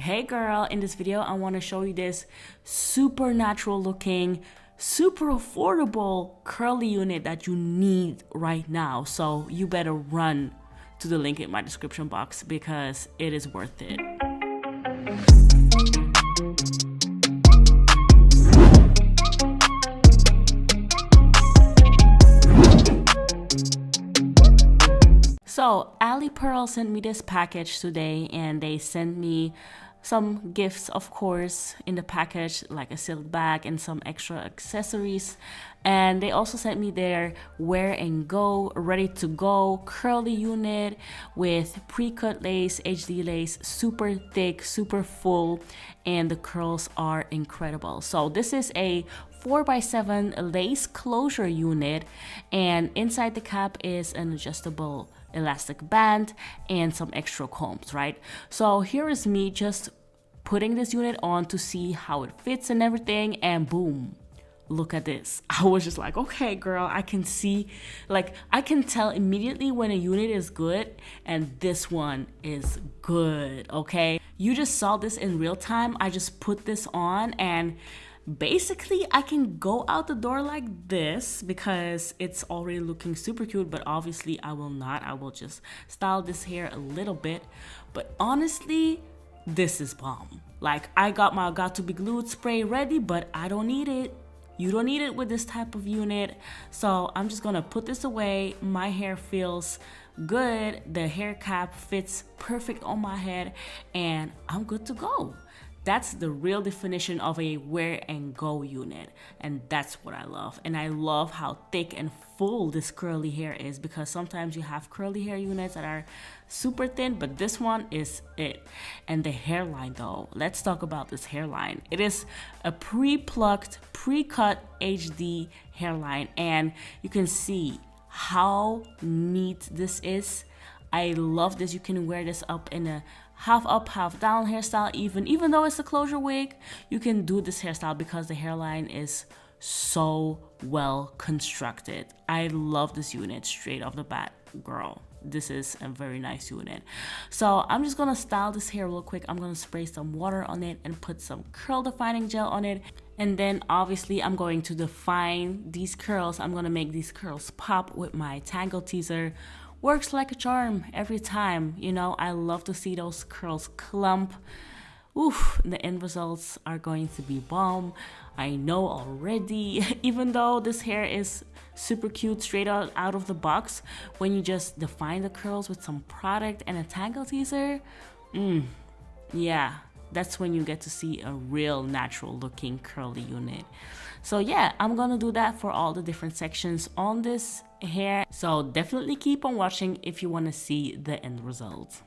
Hey girl, in this video I want to show you this super natural looking, super affordable curly unit that you need right now. So you better run to the link in my description box because it is worth it. So Alipearl sent me this package today, and they sent me some gifts, of course, in the package, like a silk bag and some extra accessories. And they also sent me their wear and go, ready to go curly unit with pre-cut lace, HD lace, super thick, super full, and the curls are incredible. So this is a 4x7 lace closure unit, and inside the cap is an adjustable elastic band and some extra combs, right? So here is me just putting this unit on to see how it fits and everything, and boom, look at this. I was just like, okay girl, I can see, like, I can tell immediately when a unit is good, and this one is good. Okay, you just saw this in real time. I just put this on, and basically I can go out the door like this because it's already looking super cute, but obviously I will not. I will just style this hair a little bit, but honestly this is bomb. Like, I got my got to be glued spray ready, but I don't need it. You don't need it with this type of unit, so I'm just gonna put this away. My hair feels good, the hair cap fits perfect on my head, and I'm good to go. That's the real definition of a wear and go unit, and that's what I love. And I love how thick and full this curly hair is, because sometimes you have curly hair units that are super thin, but this one is it. And the hairline though, let's talk about this hairline. It is a pre-plucked, pre-cut HD hairline, and you can see how neat this is. I love this. You can wear this up in a half up, half down hairstyle. Even though it's a closure wig, you can do this hairstyle because the hairline is so well constructed. I love this unit straight off the bat, girl. This is a very nice unit. So I'm just gonna style this hair real quick. I'm gonna spray some water on it and put some curl defining gel on it, and then obviously I'm going to define these curls. I'm gonna make these curls pop with my tangle teaser. Works like a charm every time. You know, I love to see those curls clump. Oof, the end results are going to be bomb. I know already. Even though this hair is super cute straight out of the box, when you just define the curls with some product and a tangle teaser, yeah, that's when you get to see a real natural looking curly unit. So yeah, I'm gonna do that for all the different sections on this hair. So definitely keep on watching if you want to see the end result.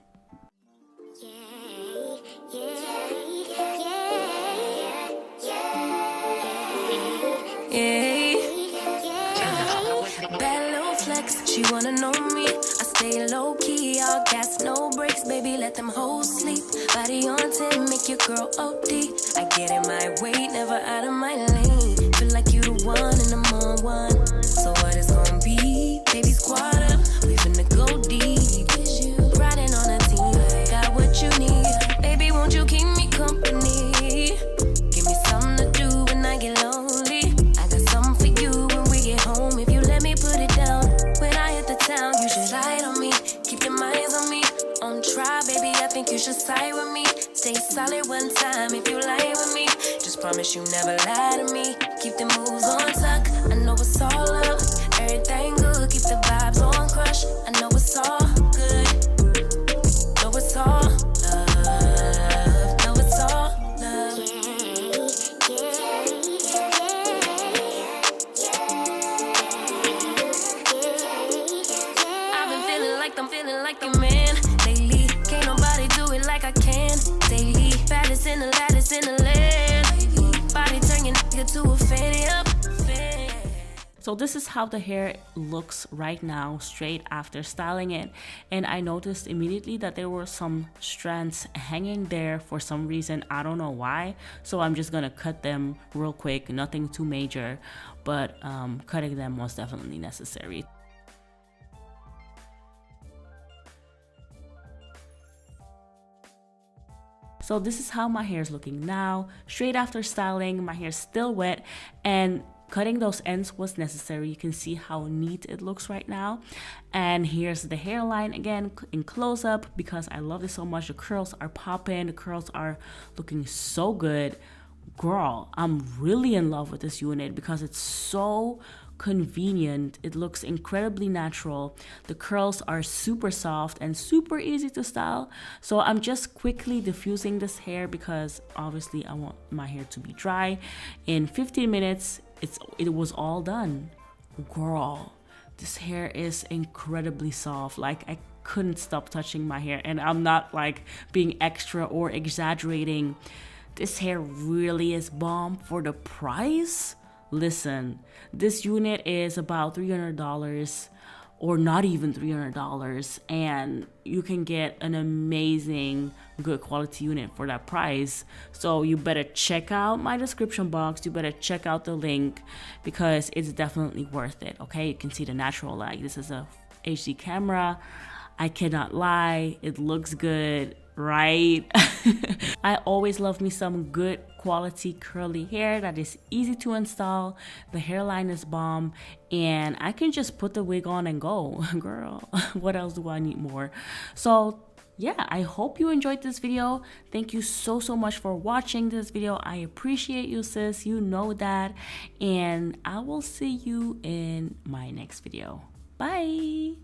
Bad little flex, she wanna know me. I stay low key, all gas, no brakes, baby, let them hoes sleep. Body on 10, make your girl OD. I get in my way, never out of my lane. Feel like you the one and I'm on one. So what it's gonna be? Baby, squad up, we finna go deep. Riding on a team, got what you need. Baby, won't you keep me company? Give me something to do when I get lonely. I got something for you when we get home. If you let me put it down, when I hit the town, you should slide on me. Keep your minds on me. On try, baby, I think you should side with me. Stay solid one time if you lie with me. Just promise you never lie to me. Keep the moves on tuck. I know it's all up. Everything good. Keep the vibes on crush. I know it's all good. Know it's all love. Know it's all love. I've been feeling like I'm feeling like the man lately. Can't nobody do it like I can daily. Baddest in the lattice in the land. Body turn your nigga to a fanny up. So this is how the hair looks right now, straight after styling it. And I noticed immediately that there were some strands hanging there for some reason. I don't know why. So I'm just gonna cut them real quick, nothing too major, but cutting them was definitely necessary. So this is how my hair is looking now. Straight after styling, my hair is still wet, and cutting those ends was necessary. You can see how neat it looks right now. And here's the hairline again in close up because I love this so much. The curls are popping, the curls are looking so good. Girl, I'm really in love with this unit because it's so convenient. It looks incredibly natural. The curls are super soft and super easy to style. So I'm just quickly diffusing this hair because obviously I want my hair to be dry. In 15 minutes, it was all done. Girl, this hair is incredibly soft. Like, I couldn't stop touching my hair, and I'm not like being extra or exaggerating. This hair really is bomb for the price. Listen, this unit is about $300 or not even $300, and you can get an amazing good quality unit for that price. So you better check out my description box. You better check out the link because it's definitely worth it. Okay, you can see the natural light. This is a HD camera. I cannot lie, it looks good, right? I always love me some good quality curly hair that is easy to install. The hairline is bomb, and I can just put the wig on and go. Girl, what else do I need more? So yeah, I hope you enjoyed this video. Thank you so much for watching this video. I appreciate you, sis. You know that. And I will see you in my next video. Bye.